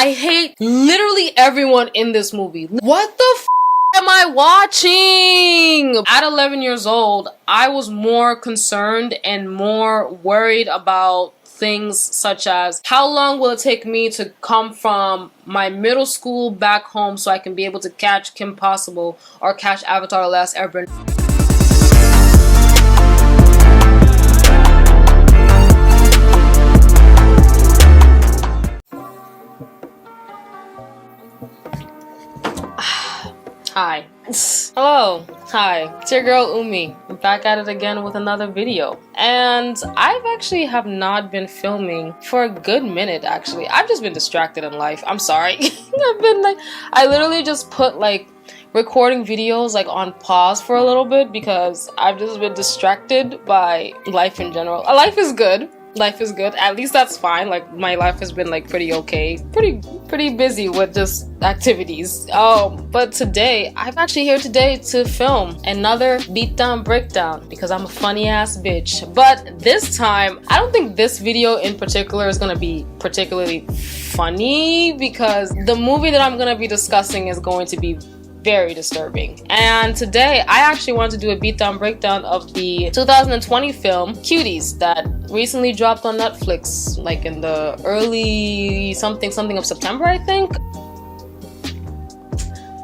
I hate literally everyone in this movie. What the f am I watching? At 11 years old, I was more concerned and more worried about things such as how long will it take me to come from my middle school back home so I can be able to catch Kim Possible or catch Avatar: The Last Airbender. Hi. Hello. Hi. It's your girl Umi. I'm back at it again with another video. And I've actually have not been filming for a good minute actually. I've just been distracted in life. I'm sorry. I literally just put like recording videos like on pause for a little bit because I've just been distracted by life in general. Life is good. Life is good. At least that's fine. Like my life has been like pretty okay. Pretty busy with just activities. But today, I'm actually here today to film another Beatdown Breakdown because I'm a funny ass bitch. But this time, I don't think this video in particular is gonna be particularly funny because the movie that I'm gonna be discussing is going to be very disturbing. And today I actually want to do a beatdown breakdown of the 2020 film Cuties that recently dropped on Netflix like in the early something of September, I think.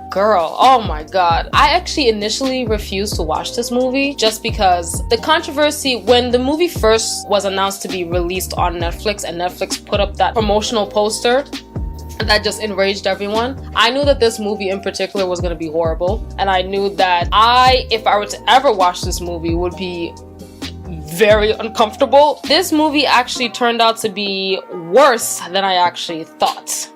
Girl, oh my god. I actually initially refused to watch this movie just because the controversy when the movie first was announced to be released on Netflix and Netflix put up that promotional poster that just enraged everyone. I knew that this movie in particular was going to be horrible, and I knew that if I were to ever watch this movie, would be very uncomfortable. This movie actually turned out to be worse than I actually thought.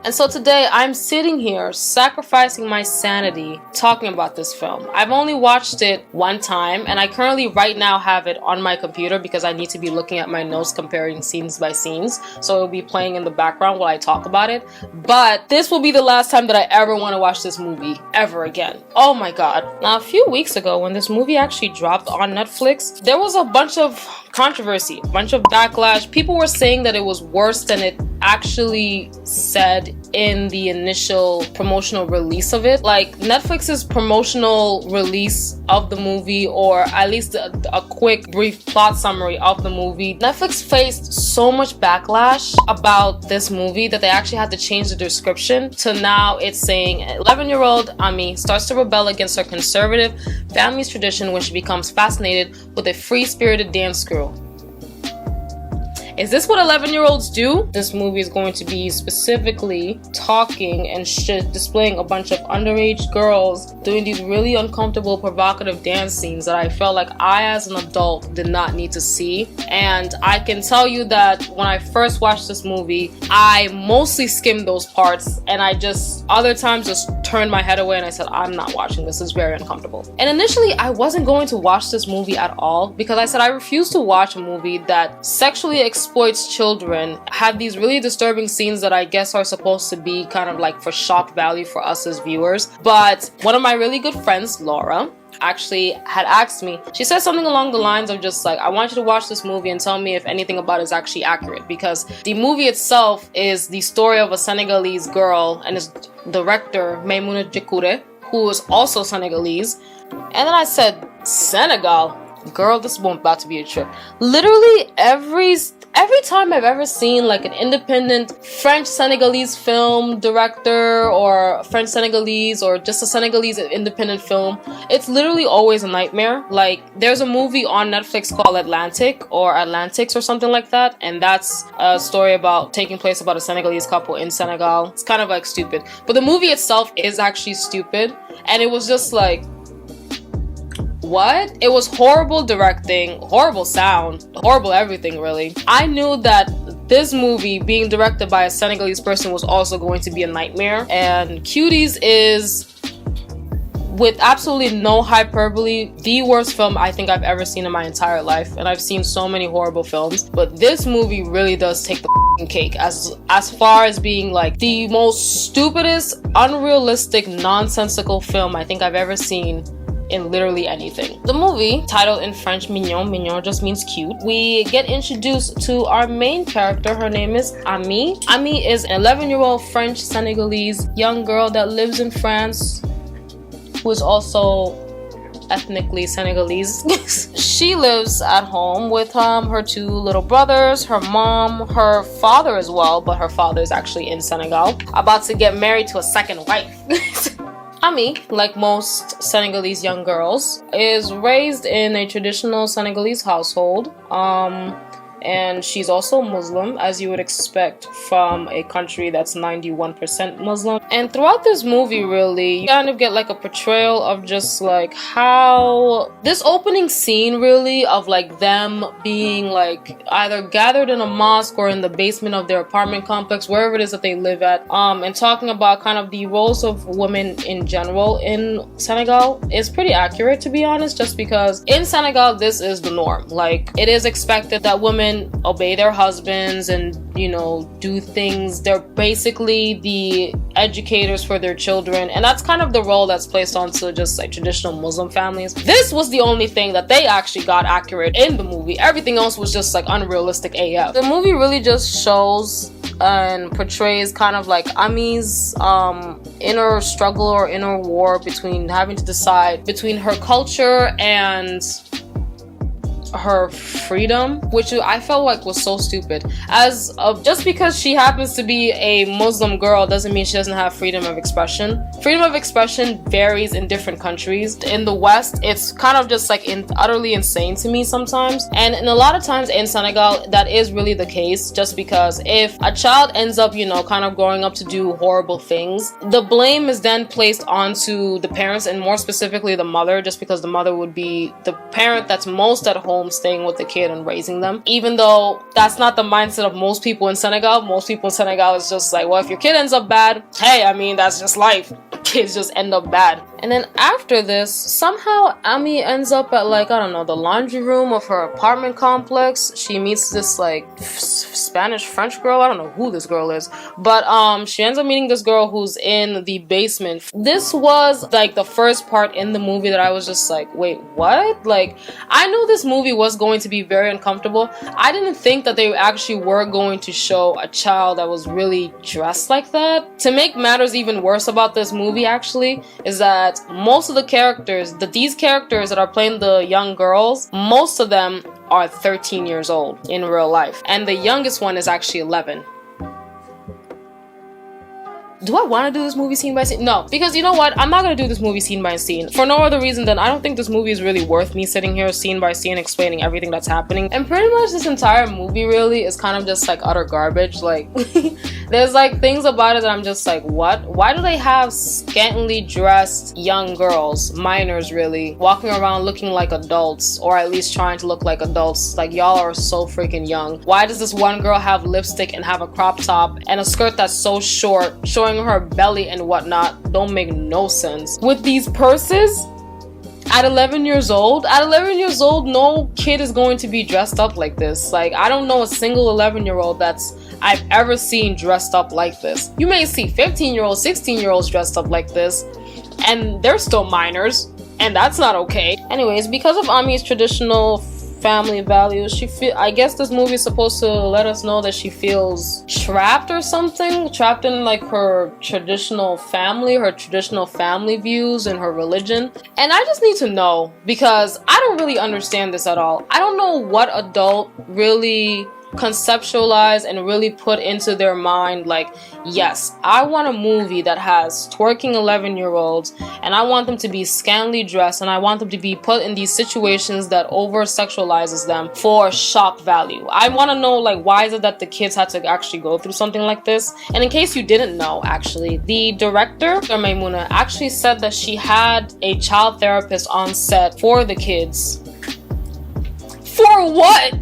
And so today I'm sitting here sacrificing my sanity talking about this film. I've only watched it one time and I currently right now have it on my computer because I need to be looking at my notes comparing scenes by scenes. So it'll be playing in the background while I talk about it. But this will be the last time that I ever want to watch this movie ever again. Oh my god. Now a few weeks ago when this movie actually dropped on Netflix, there was a bunch of controversy, a bunch of backlash. People were saying that it was worse than it actually said in the initial promotional release of it. Like Netflix's promotional release of the movie, or at least a quick brief plot summary of the movie, Netflix faced so much backlash about this movie that they actually had to change the description to now it's saying 11-year-old Ami starts to rebel against her conservative family's tradition when she becomes fascinated with a free-spirited dance crew. Is this what 11-year-olds do? This movie is going to be specifically talking and displaying a bunch of underage girls doing these really uncomfortable, provocative dance scenes that I felt like I, as an adult, did not need to see. And I can tell you that when I first watched this movie, I mostly skimmed those parts and I just, other times, just turned my head away and I said, I'm not watching this. It's very uncomfortable. And initially, I wasn't going to watch this movie at all because I said I refuse to watch a movie that sexually exploits children, have these really disturbing scenes that I guess are supposed to be kind of like for shock value for us as viewers. But one of my really good friends, Laura, actually had asked me, she said something along the lines of just like, I want you to watch this movie and tell me if anything about it is actually accurate, because the movie itself is the story of a Senegalese girl and its director, Maimouna Djekouré, who is also Senegalese. And then I said, Senegal? Girl, this is about to be a trip. Literally every time I've ever seen like an independent French Senegalese film director or French Senegalese or just a Senegalese independent film, it's literally always a nightmare. Like there's a movie on Netflix called Atlantic or Atlantics or something like that, and that's a story about taking place about a Senegalese couple in Senegal. It's kind of like stupid, but the movie itself is actually stupid, and it was just like, what? It was horrible directing, horrible sound, horrible everything really. I knew that this movie being directed by a Senegalese person was also going to be a nightmare, and Cuties is, with absolutely no hyperbole, the worst film I think I've ever seen in my entire life. And I've seen so many horrible films, but this movie really does take the cake as far as being like the most stupidest, unrealistic, nonsensical film I think I've ever seen in literally anything. The movie, titled in French Mignon, Mignon just means cute, we get introduced to our main character. Her name is Ami. Ami is an 11-year-old French Senegalese young girl that lives in France, who is also ethnically Senegalese. She lives at home with her two little brothers, her mom, her father as well, but her father is actually in Senegal, about to get married to a second wife. Ami, like most Senegalese young girls, is raised in a traditional Senegalese household. And she's also Muslim, as you would expect from a country that's 91% Muslim. And throughout this movie, really, you kind of get like a portrayal of just like how this opening scene, really, of like them being like either gathered in a mosque or in the basement of their apartment complex, wherever it is that they live at, and talking about kind of the roles of women in general in Senegal is pretty accurate, to be honest, just because in Senegal, this is the norm. Like, it is expected that women obey their husbands and, you know, do things. They're basically the educators for their children, and that's kind of the role that's placed onto just like traditional Muslim families. This was the only thing that they actually got accurate in the movie. Everything else was just like unrealistic AF. The movie really just shows and portrays kind of like Ami's inner struggle or inner war between having to decide between her culture and her freedom, which I felt like was so stupid. As of just because she happens to be a Muslim girl doesn't mean she doesn't have freedom of expression. Freedom of expression varies in different countries. In the West, it's kind of just like utterly insane to me sometimes, and in a lot of times in Senegal that is really the case, just because if a child ends up, you know, kind of growing up to do horrible things, the blame is then placed onto the parents, and more specifically the mother, just because the mother would be the parent that's most at home staying with the kid and raising them. Even though that's not the mindset of most people in Senegal. Most people in Senegal is just like, well, if your kid ends up bad, hey, I mean, that's just life. Kids just end up bad. And then after this, somehow Ami ends up at like, I don't know, the laundry room of her apartment complex. She meets this like Spanish French girl. I don't know who this girl is, but she ends up meeting this girl who's in the basement. This was like the first part in the movie that I was just like, wait, what? Like, I knew this movie was going to be very uncomfortable. I didn't think that they actually were going to show a child that was really dressed like that. To make matters even worse about this movie actually is that most of the characters, these characters that are playing the young girls, most of them are 13 years old in real life, and the youngest one is actually 11. Do I want to do this movie scene by scene? No, because you know what? I'm not going to do this movie scene by scene for no other reason than I don't think this movie is really worth me sitting here scene by scene explaining everything that's happening. And pretty much this entire movie really is kind of just like utter garbage. Like, there's like things about it that I'm just like, what? Why do they have scantily dressed young girls, minors really, walking around looking like adults, or at least trying to look like adults? Like, y'all are so freaking young. Why does this one girl have lipstick and have a crop top and a skirt that's so short, showing her belly and whatnot? Don't make no sense. With these purses at 11 years old, no kid is going to be dressed up like this. Like, I don't know a single 11-year-old I've ever seen dressed up like this. You may see 15-year-olds, 16-year-olds dressed up like this, and they're still minors, and that's not okay. Anyways, because of Ami's traditional family values, I guess this movie is supposed to let us know that she feels trapped or something, trapped in like her traditional family views and her religion. And I just need to know, because I don't really understand this at all. I don't know what adult really conceptualize and really put into their mind like, yes, I want a movie that has twerking 11-year-olds, and I want them to be scantily dressed, and I want them to be put in these situations that over sexualizes them for shock value. I want to know, like, why is it that the kids had to actually go through something like this? And in case you didn't know, actually, the director, Maimouna, actually said that she had a child therapist on set for the kids For what?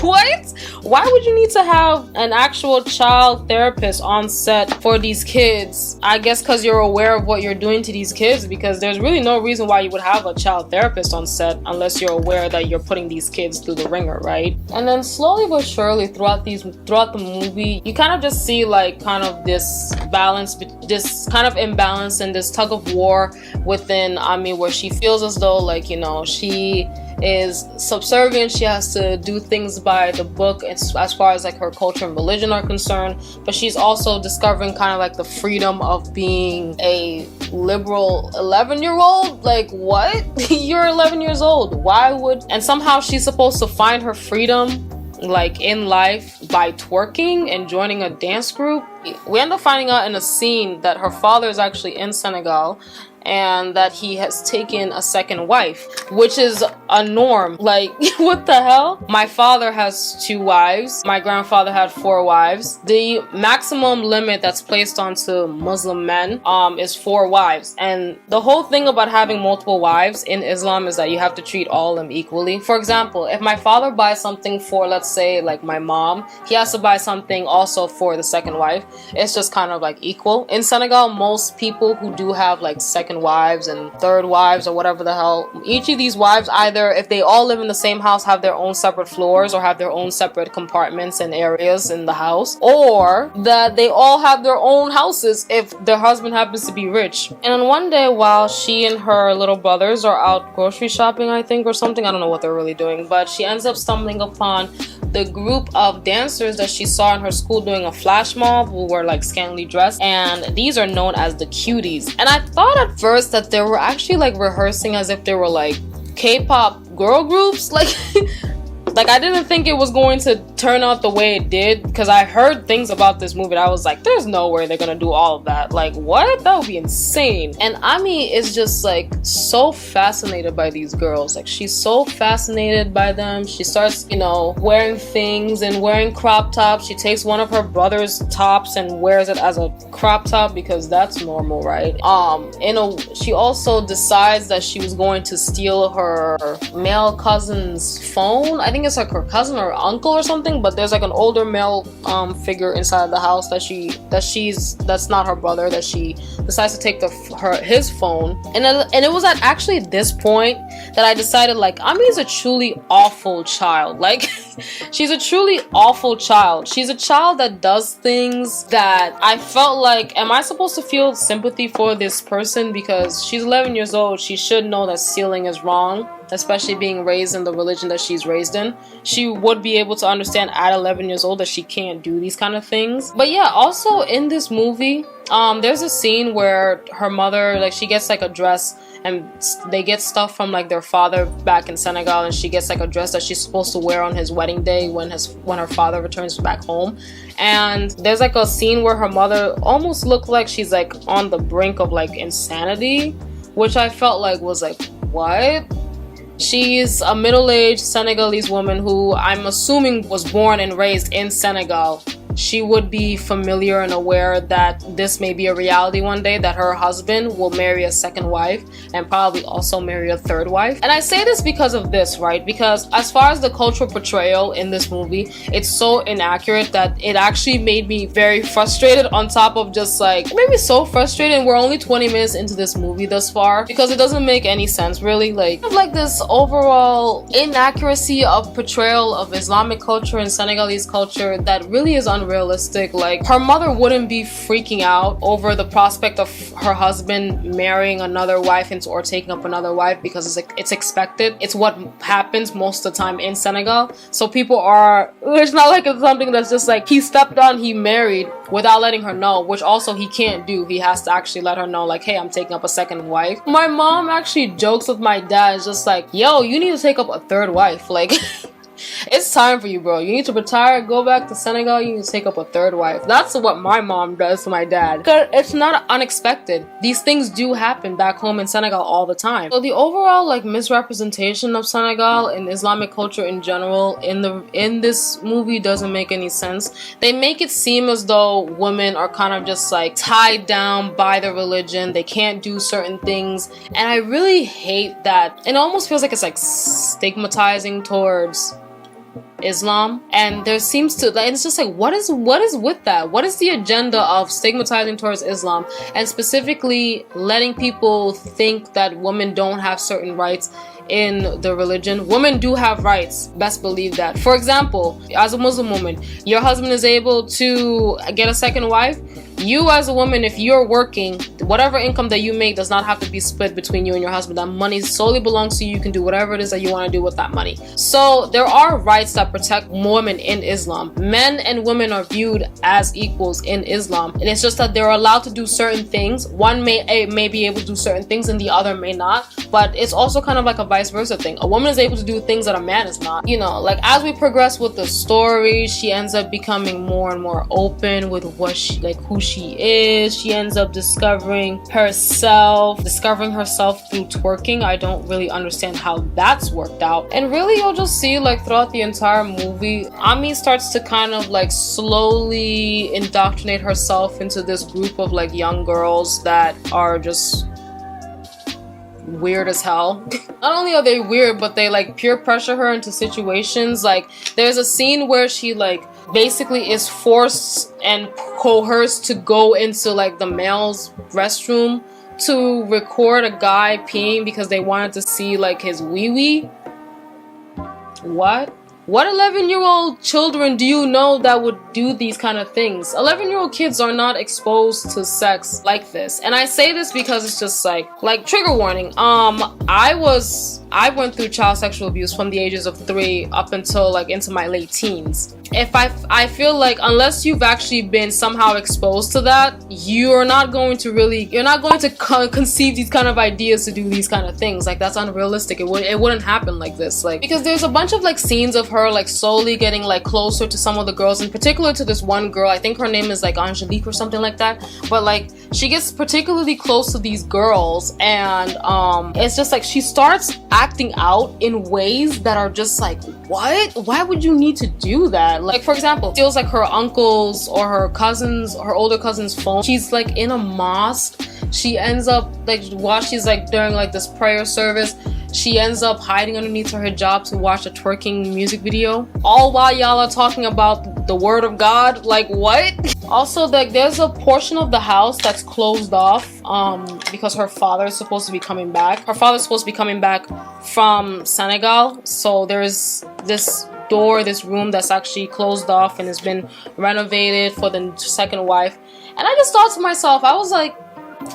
What? Why would you need to have an actual child therapist on set for these kids? I guess because you're aware of what you're doing to these kids, because there's really no reason why you would have a child therapist on set unless you're aware that you're putting these kids through the ringer, right? And then slowly but surely throughout the movie, you kind of just see like kind of this balance, this kind of imbalance and this tug of war within Ami, where she feels as though like, you know, she is subservient, she has to do things by the book as far as like her culture and religion are concerned, but she's also discovering kind of like the freedom of being a liberal 11-year-old. Like, what? You're 11 years old, why would? And somehow she's supposed to find her freedom like in life by twerking and joining a dance group. We end up finding out in a scene that her father is actually in Senegal and that he has taken a second wife, which is a norm. Like, what the hell? My father has 2 wives. My grandfather had 4 wives. The maximum limit that's placed onto Muslim men is 4 wives. And the whole thing about having multiple wives in Islam is that you have to treat all of them equally. For example, if my father buys something for, let's say, like my mom, he has to buy something also for the second wife. It's just kind of like equal. In Senegal, most people who do have like second wives and third wives or whatever the hell, each of these wives, either if they all live in the same house, have their own separate floors or have their own separate compartments and areas in the house, or that they all have their own houses if their husband happens to be rich. And then one day while she and her little brothers are out grocery shopping, I think, or something, I don't know what they're really doing, but she ends up stumbling upon the group of dancers that she saw in her school doing a flash mob who were like scantily dressed, and these are known as the Cuties. And I thought at first that they were actually like rehearsing as if they were like K-pop girl groups, like I didn't think it was going to turn out the way it did, because I heard things about this movie and I was like, there's no way they're gonna do all of that. Like, what? That would be insane. And Ami is just like so fascinated by these girls. Like, she's so fascinated by them. She starts, you know, wearing things and wearing crop tops. She takes one of her brother's tops and wears it as a crop top because that's normal, right? She also decides that she was going to steal her male cousin's phone. I think it's like her cousin or uncle or something, but there's like an older male figure inside the house that's not her brother, that she decides to take his phone. And it was at actually this point that I decided, like, Ami is a truly awful child. Like, she's a truly awful child. She's a child that does things that I felt like, am I supposed to feel sympathy for this person? Because she's 11 years old. She should know that stealing is wrong, especially being raised in the religion that she's raised in. She would be able to understand at 11 years old that she can't do these kind of things. But yeah, also in this movie, there's a scene where her mother, like, she gets like a dress, and they get stuff from like their father back in Senegal, and she gets like a dress that she's supposed to wear on his wedding day when her father returns back home. And there's like a scene where her mother almost looked like she's like on the brink of like insanity, which I felt like was like, what? She's a middle-aged Senegalese woman who I'm assuming was born and raised in Senegal. She would be familiar and aware that this may be a reality one day, that her husband will marry a second wife and probably also marry a third wife. And I say this because of this, right? Because as far as the cultural portrayal in this movie, it's so inaccurate that it actually made me very frustrated, on top of just like, maybe so frustrated. And we're only 20 minutes into this movie thus far, because it doesn't make any sense really. Like this overall inaccuracy of portrayal of Islamic culture and Senegalese culture that really is unrealistic. Like, her mother wouldn't be freaking out over the prospect of her husband marrying another wife or taking up another wife, because it's like, it's expected. It's what happens most of the time in Senegal. So people are, it's not like it's something that's just like he stepped on, he married without letting her know, which also he can't do. He has to actually let her know, like, hey, I'm taking up a second wife. My mom actually jokes with my dad, just like, yo, you need to take up a third wife. Like, It's time for you, bro. You need to retire, go back to Senegal, you need to take up a third wife. That's what my mom does to my dad. Because it's not unexpected. These things do happen back home in Senegal all the time. So the overall like misrepresentation of Senegal and Islamic culture in general in this movie doesn't make any sense. They make it seem as though women are kind of just like tied down by the religion. They can't do certain things. And I really hate that. It almost feels like it's like stigmatizing towards Islam, and there seems to, like, it's just like, what is with that? What is the agenda of stigmatizing towards Islam and specifically letting people think that women don't have certain rights in the religion? Women do have rights, best believe that. For example, as a Muslim woman, your husband is able to get a second wife. You as a woman, if you're working, whatever income that you make does not have to be split between you and your husband. That money solely belongs to you. You can do whatever it is that you want to do with that money. So there are rights that protect women in Islam. Men and women are viewed as equals in Islam. And it's just that they're allowed to do certain things. One may be able to do certain things and the other may not. But it's also kind of like a vice versa thing. A woman is able to do things that a man is not. You know, like as we progress with the story, she ends up becoming more and more open with what she, like who she is. She ends up discovering herself through twerking. I don't really understand how that's worked out. And really you'll just see like throughout the entire movie, Ami starts to kind of like slowly indoctrinate herself into this group of like young girls that are just weird as hell. Not only are they weird, but they like peer pressure her into situations. Like there's a scene where she like basically is forced and coerced to go into like the male's restroom to record a guy peeing because they wanted to see like his wee-wee. What 11-year-old children do you know that would do these kind of things? 11-year-old kids are not exposed to sex like this. And I say this because it's just like trigger warning. I went through child sexual abuse from the ages of 3 up until like into my late teens. I feel like unless you've actually been somehow exposed to that, you're not going to conceive these kind of ideas to do these kind of things. Like that's unrealistic. It wouldn't happen like this. Like because there's a bunch of like scenes of her like slowly getting like closer to some of the girls, in particular to this one girl. I think her name is like Angelique or something like that. But like she gets particularly close to these girls, and it's just like she starts acting out in ways that are just like, what? Why would you need to do that? Like for example, steals like her uncle's or her older cousin's phone. She's like in a mosque. She ends up like while she's like during like this prayer service, she ends up hiding underneath her hijab to watch a twerking music video, all while y'all are talking about the word of God. Like what? Also, like there's a portion of the house that's closed off because her father is supposed to be coming back. Her father's supposed to be coming back from Senegal, so there's this room that's actually closed off and has been renovated for the second wife. And I just thought to myself, I was like,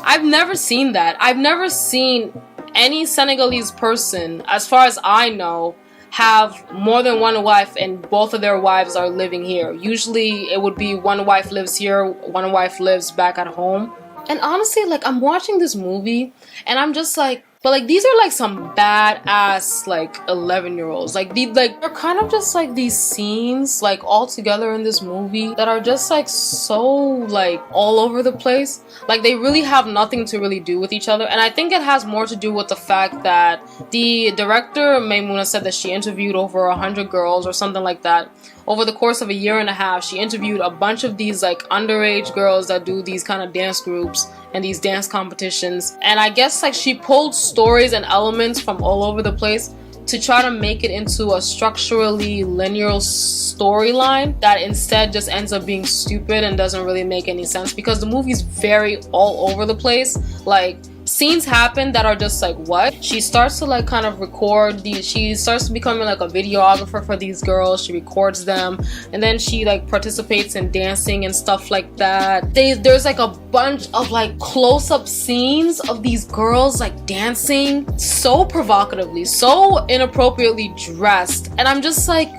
I've never seen that. I've never seen any Senegalese person, as far as I know, have more than one wife and both of their wives are living here. Usually it would be one wife lives here, one wife lives back at home. And honestly, like I'm watching this movie and I'm just like, but like these are like some badass like 11-year-olds. Like they're kind of just like these scenes like all together in this movie that are just like so like all over the place. Like they really have nothing to really do with each other. And I think it has more to do with the fact that the director Maimouna said that she interviewed over 100 girls or something like that. Over the course of a year and a half, she interviewed a bunch of these like underage girls that do these kind of dance groups and these dance competitions. And I guess like she pulled stories and elements from all over the place to try to make it into a structurally linear storyline that instead just ends up being stupid and doesn't really make any sense, because the movie's very all over the place. Like scenes happen that are just like, what? She starts to like kind of record these, she starts becoming like a videographer for these girls. She records them and then she like participates in dancing and stuff like that. There's like a bunch of like close-up scenes of these girls like dancing so provocatively, so inappropriately dressed, and I'm just like,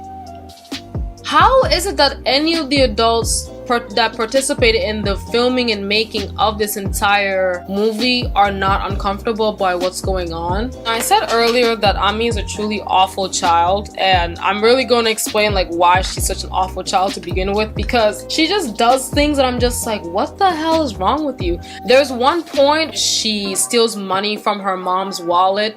how is it that any of the adults that participated in the filming and making of this entire movie are not uncomfortable by what's going on. I said earlier that Ami is a truly awful child, and I'm really going to explain like why she's such an awful child to begin with, because she just does things that I'm just like, what the hell is wrong with you? There's one point she steals money from her mom's wallet.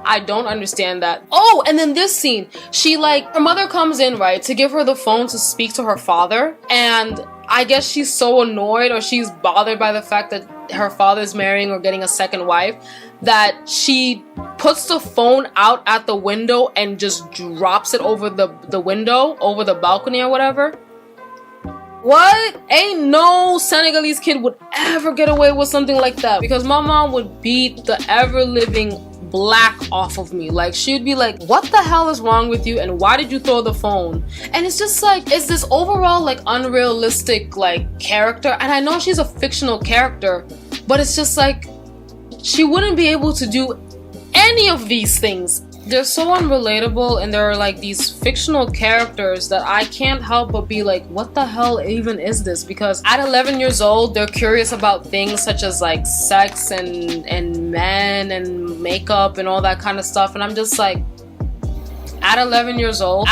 I don't understand that. Oh, and then this scene, she like, her mother comes in, right, to give her the phone to speak to her father, and I guess she's so annoyed or she's bothered by the fact that her father's marrying or getting a second wife that she puts the phone out at the window and just drops it over the window, over the balcony or whatever. What? Ain't no Senegalese kid would ever get away with something like that, because my mom would beat the ever-living black off of me. Like, she'd be like, what the hell is wrong with you, and why did you throw the phone? And it's just like, it's this overall like unrealistic like character, and I know she's a fictional character, but it's just like she wouldn't be able to do any of these things. They're so unrelatable, and there are like these fictional characters that I can't help but be like, what the hell even is this? Because at 11 years old, they're curious about things such as like sex and men and makeup and all that kind of stuff, and I'm just like, at 11 years old,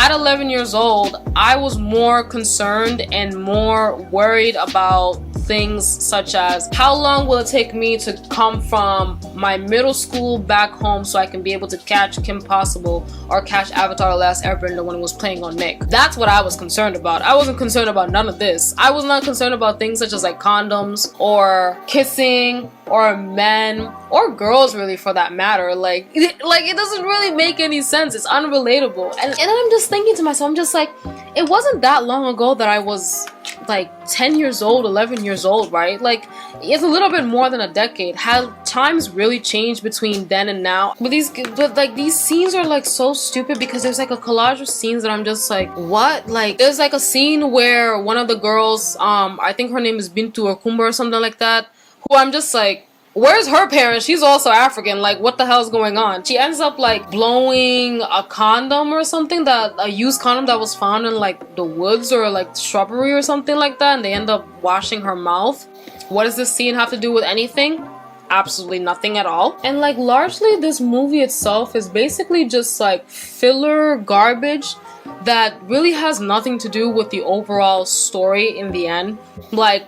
I was more concerned and more worried about things such as how long will it take me to come from my middle school back home so I can be able to catch Kim Possible or catch Avatar: The Last Airbender when it was playing on Nick. That's what I was concerned about. I wasn't concerned about none of this. I was not concerned about things such as like condoms or kissing or men or girls, really, for that matter. Like it doesn't really make any sense. It's unrelatable. And then I'm just thinking to myself, I'm just like, it wasn't that long ago that I was like 10 years old, 11 years old, right? Like, it's a little bit more than a decade. Have times really changed between then and now? But these scenes are like so stupid, because there's like a collage of scenes that I'm just like, what? Like, there's like a scene where one of the girls, I think her name is Bintu or Kumba or something like that, who I'm just like, where's her parents? She's also African. Like, what the hell's going on? She ends up like blowing a condom or something, a used condom that was found in like the woods or like shrubbery or something like that, and they end up washing her mouth. What does this scene have to do with anything? Absolutely nothing at all. And like, largely this movie itself is basically just like filler garbage that really has nothing to do with the overall story in the end. Like,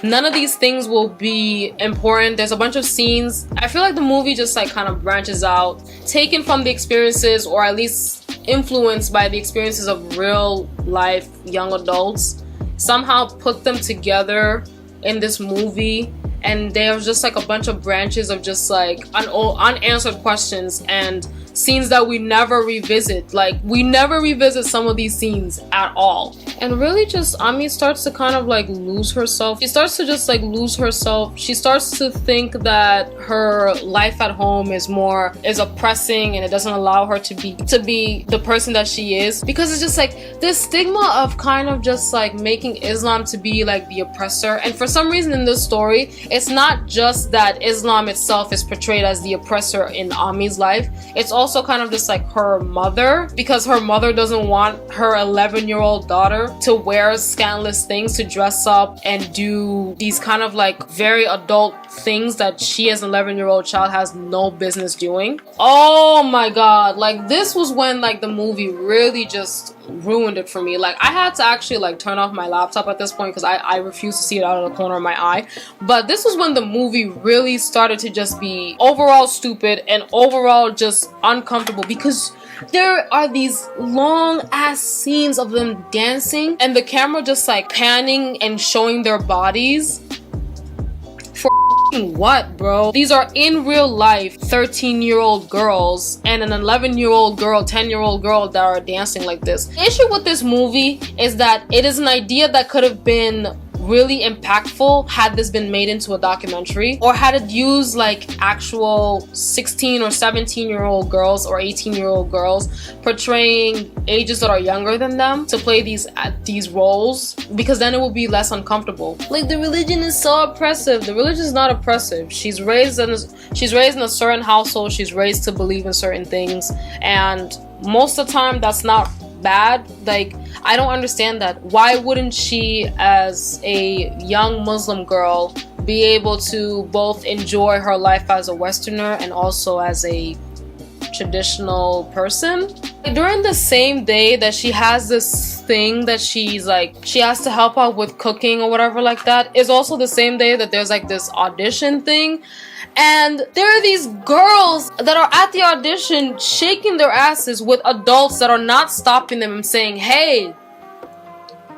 none of these things will be important. There's a bunch of scenes. I feel like the movie just like kind of branches out, taken from the experiences, or at least influenced by the experiences of real life young adults, somehow put them together in this movie, and there's just like a bunch of branches of just like unanswered questions and scenes that we never revisit. Like, we never revisit some of these scenes at all. And really just Ami starts to kind of like lose herself. She starts to just like lose herself. She starts to think that her life at home is oppressing, and it doesn't allow her to be the person that she is, because it's just like this stigma of kind of just like making Islam to be like the oppressor. And for some reason in this story, it's not just that Islam itself is portrayed as the oppressor in Ami's life. It's also kind of just like her mother, because her mother doesn't want her 11-year-old daughter to wear scandalous things, to dress up and do these kind of like very adult things that she as an 11-year-old child has no business doing. Oh my god, like this was when like the movie really just ruined it for me. Like, I had to actually like turn off my laptop at this point because I refused to see it out of the corner of my eye. But this was when the movie really started to just be overall stupid and overall just uncomfortable, because there are these long ass scenes of them dancing and the camera just like panning and showing their bodies. For what, bro? These are in real life 13-year-old girls and an 11-year-old girl, 10-year-old girl that are dancing like this. The issue with this movie is that it is an idea that could have been really impactful had this been made into a documentary, or had it used like actual 16 or 17-year-old girls or 18-year-old girls portraying ages that are younger than them to play these roles, because then it will be less uncomfortable. Like, the religion is so oppressive. The religion is not oppressive. She's raised in a certain household. She's raised to believe in certain things, and most of the time that's not bad. Like, I don't understand that. Why wouldn't she, as a young Muslim girl, be able to both enjoy her life as a Westerner and also as a traditional person? During the same day that she has this thing that she's like, she has to help out with cooking or whatever like that, is also the same day that there's like this audition thing. And there are these girls that are at the audition shaking their asses with adults that are not stopping them and saying, hey,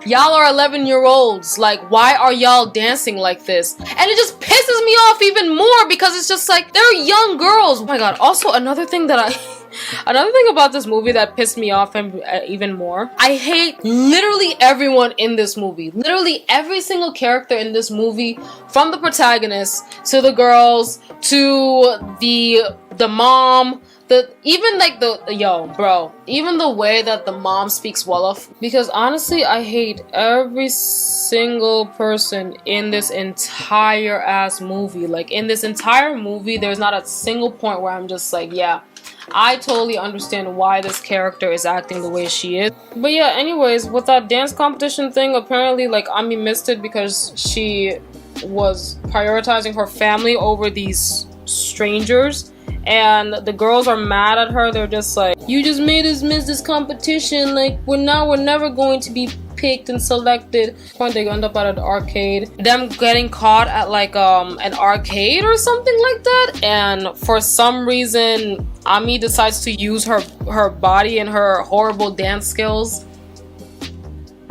y'all are 11-year-olds, like, why are y'all dancing like this? And it just pisses me off even more because it's just like, they're young girls. Oh my god. Also, another thing about this movie that pissed me off even more, I hate literally everyone in this movie. Literally every single character in this movie, from the protagonist to the girls to the mom, even the way that the mom speaks Wolof. Because honestly, I hate every single person in this entire ass movie. Like, in this entire movie, there's not a single point where I'm just like, yeah, I totally understand why this character is acting the way she is. But yeah, anyways, with that dance competition thing, apparently, like, Ami missed it because she was prioritizing her family over these strangers. And the girls are mad at her. They're just like, you just made us miss this competition. Like, we're never going to be picked and selected. They end up at an arcade. Them getting caught at like an arcade or something like that. And for some reason, Ami decides to use her body and her horrible dance skills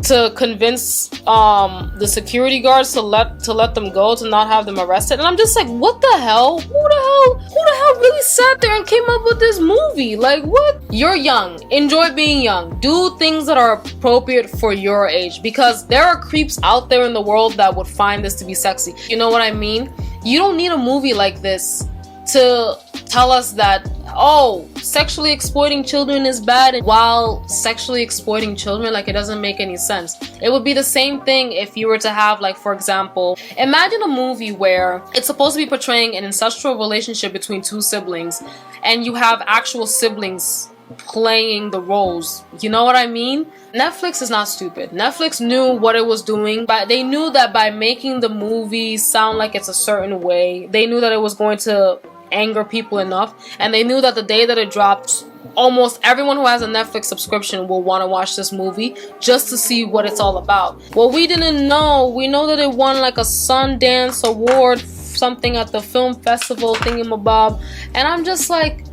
to convince the security guards to let them go, to not have them arrested. And I'm just like, what the hell? Who the hell really sat there and came up with this movie? Like, what? You're young. Enjoy being young. Do things that are appropriate for your age, because there are creeps out there in the world that would find this to be sexy. You know what I mean? You don't need a movie like this to tell us that, oh, sexually exploiting children is bad, while sexually exploiting children, like, it doesn't make any sense. It would be the same thing if you were to have, like, for example, imagine a movie where it's supposed to be portraying an incestual relationship between two siblings, and you have actual siblings playing the roles. You know what I mean? Netflix is not stupid. Netflix knew what it was doing, but they knew that by making the movie sound like it's a certain way, they knew that it was going to anger people enough, and they knew that the day that it dropped, almost everyone who has a Netflix subscription will want to watch this movie just to see what it's all about. Well, we didn't know. We know that it won like a Sundance award, something at the film festival thingamabob, and I'm just like,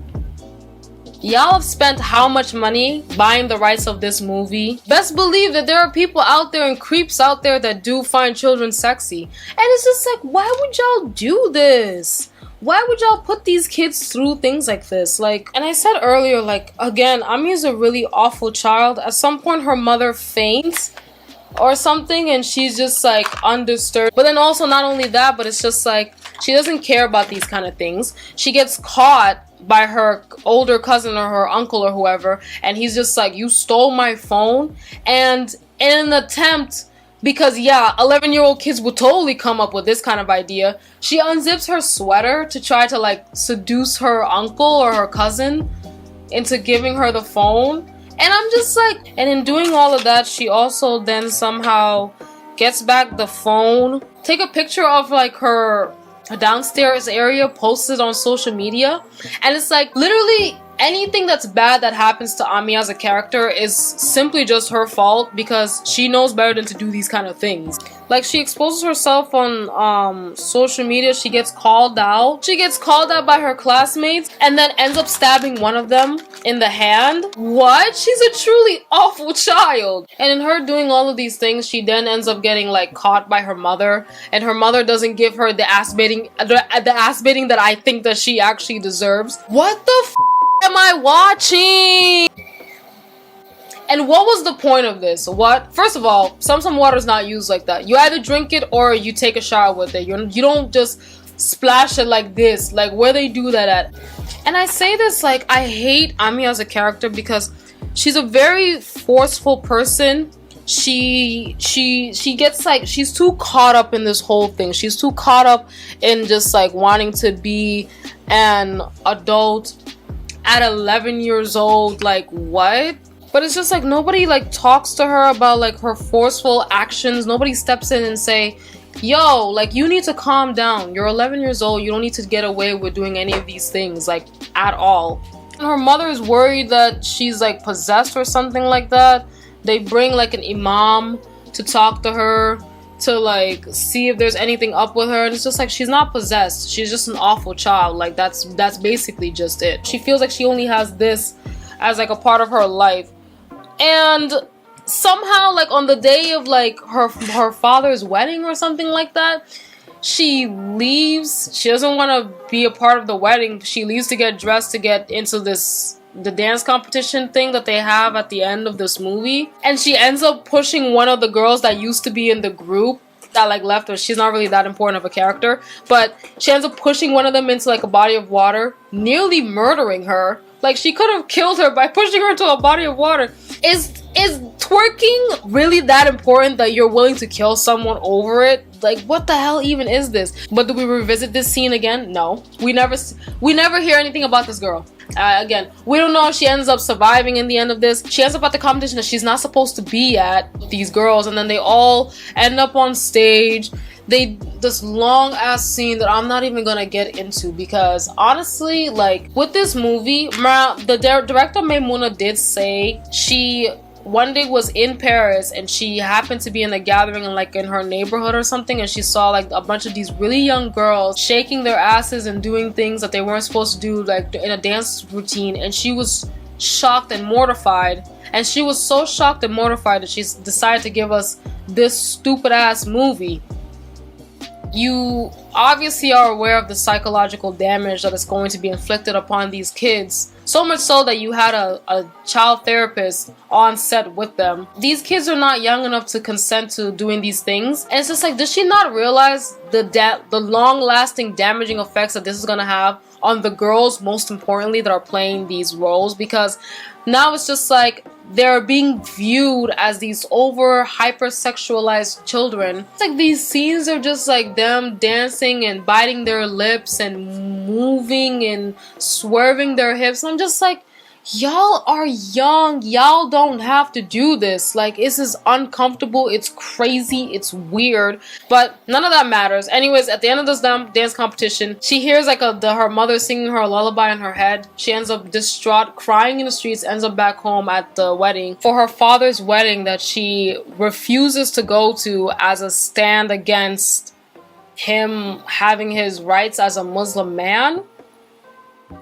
y'all have spent how much money buying the rights of this movie? Best believe that there are people out there and creeps out there that do find children sexy. And it's just like, why would y'all do this? Why would y'all put these kids through things like this? Like, and I said earlier, like, again, Ami is a really awful child. At some point, her mother faints or something, and she's just like undisturbed. But then also, not only that, but it's just like, she doesn't care about these kind of things. She gets caught by her older cousin or her uncle or whoever, and he's just like, you stole my phone. And in an attempt, because yeah, 11-year-old kids would totally come up with this kind of idea, she unzips her sweater to try to like seduce her uncle or her cousin into giving her the phone. And I'm just like, and in doing all of that, she also then somehow gets back the phone, take a picture of like her downstairs area, posts it on social media, and it's like, literally anything that's bad that happens to Ami as a character is simply just her fault, because she knows better than to do these kind of things. Like, she exposes herself on social media, she gets called out. She gets called out by her classmates and then ends up stabbing one of them in the hand. What? She's a truly awful child. And in her doing all of these things, she then ends up getting like caught by her mother, and her mother doesn't give her the ass beating that I think that she actually deserves. What the f am I watching? And what was the point of this? What? First of all, some water is not used like that. You either drink it or you take a shower with it. You don't just splash it like this. Like, where they do that at? And I say this, like, I hate Ami as a character because she's a very forceful person. She gets like, she's too caught up in this whole thing. She's too caught up in just like wanting to be an adult at 11 years old. Like, what? But it's just like nobody like talks to her about like her forceful actions. Nobody steps in and say, yo, like you need to calm down. You're 11 years old. You don't need to get away with doing any of these things like at all. And her mother is worried that she's like possessed or something like that. They bring like an imam to talk to her, to like see if there's anything up with her, and it's just like she's not possessed. She's just an awful child. Like that's basically just it. She feels like she only has this as like a part of her life. And somehow like on the day of like her father's wedding or something like that, she leaves. She doesn't want to be a part of the wedding. She leaves to get dressed to get into the dance competition thing that they have at the end of this movie, and she ends up pushing one of the girls that used to be in the group that like left her. She's not really that important of a character, but she ends up pushing one of them into like a body of water, nearly murdering her. Like she could have killed her by pushing her into a body of water. Is twerking really that important that you're willing to kill someone over it? Like what the hell even is this? But do we revisit this scene again? No. We never hear anything about this girl. Again, we don't know if she ends up surviving in the end of this. She ends up at the competition that she's not supposed to be at, these girls, and then they all end up on stage. This long ass scene that I'm not even gonna get into, because honestly, like with this movie, the director Maimouna did say she one day was in Paris and she happened to be in a gathering in her neighborhood or something, and she saw like a bunch of these really young girls shaking their asses and doing things that they weren't supposed to do, like in a dance routine, and she was shocked and mortified. And she was so shocked and mortified that she decided to give us this stupid ass movie. You obviously are aware of the psychological damage that is going to be inflicted upon these kids. So much so that you had a child therapist on set with them. These kids are not young enough to consent to doing these things. And it's just like, does she not realize the long-lasting damaging effects that this is going to have on the girls, most importantly, that are playing these roles? Because now it's just like they're being viewed as these over hypersexualized children. It's like these scenes are just like them dancing and biting their lips and moving and swerving their hips. I'm just like, y'all are young. Y'all don't have to do this. Like, this is uncomfortable. It's crazy. It's weird. But none of that matters. Anyways, at the end of this dance competition, she hears like her mother singing her a lullaby in her head. She ends up distraught, crying in the streets, ends up back home at the wedding. For her father's wedding that she refuses to go to as a stand against him having his rights as a Muslim man.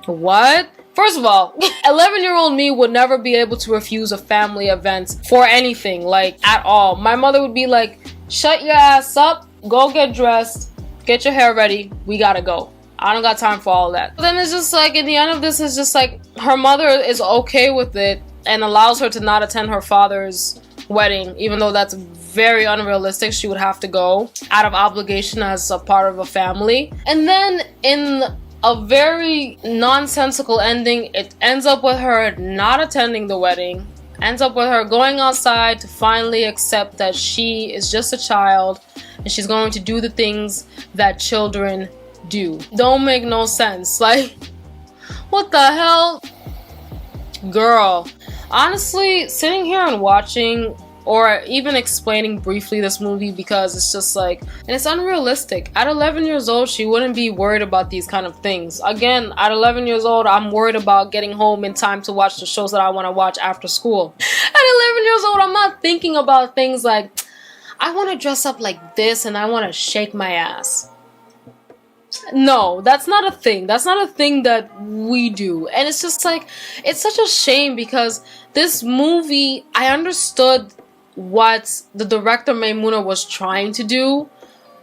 What? First of all, 11-year-old me would never be able to refuse a family event for anything, like, at all. My mother would be like, shut your ass up, go get dressed, get your hair ready, we gotta go. I don't got time for all that. But then it's just like, at the end of this, it's just like, her mother is okay with it and allows her to not attend her father's wedding, even though that's very unrealistic. She would have to go out of obligation as a part of a family. And then in a very nonsensical ending, it ends up with her not attending the wedding, ends up with her going outside to finally accept that she is just a child and she's going to do the things that children do. Don't make no sense. Like, what the hell? Girl, honestly, sitting here and watching or even explaining briefly this movie, because it's just like, and it's unrealistic. At 11 years old, she wouldn't be worried about these kind of things. Again, at 11 years old, I'm worried about getting home in time to watch the shows that I want to watch after school. At 11 years old, I'm not thinking about things like, I want to dress up like this and I want to shake my ass. No, that's not a thing. That's not a thing that we do. And it's just like, it's such a shame, because this movie, I understood what the director Maimouna was trying to do,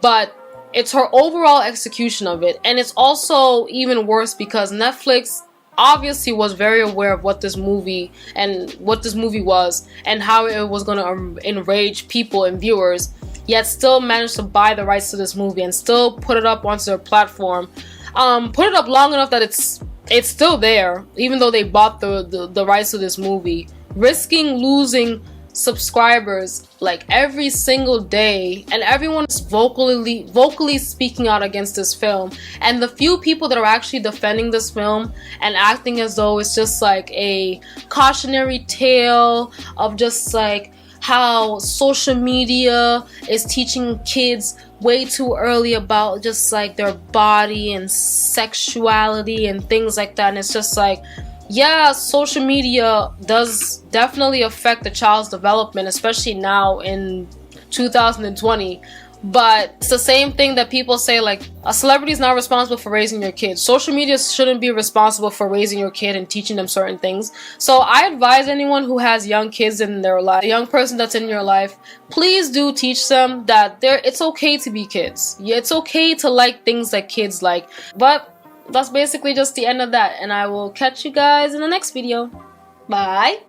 but it's her overall execution of it. And it's also even worse because Netflix obviously was very aware of what this movie was and how it was going to enrage people and viewers, yet still managed to buy the rights to this movie and still put it up onto their platform. Put it up long enough that it's still there, even though they bought the rights to this movie, risking losing subscribers like every single day, and everyone's vocally speaking out against this film. And the few people that are actually defending this film and acting as though it's just like a cautionary tale of just like how social media is teaching kids way too early about just like their body and sexuality and things like that. And it's just like, yeah, social media does definitely affect the child's development, especially now in 2020. But it's the same thing that people say, like, a celebrity is not responsible for raising your kids. Social media shouldn't be responsible for raising your kid and teaching them certain things. So I advise anyone who has young kids in their life, a young person that's in your life, please do teach them that it's okay to be kids. Yeah, it's okay to like things that kids like. But that's basically just the end of that, and I will catch you guys in the next video. Bye!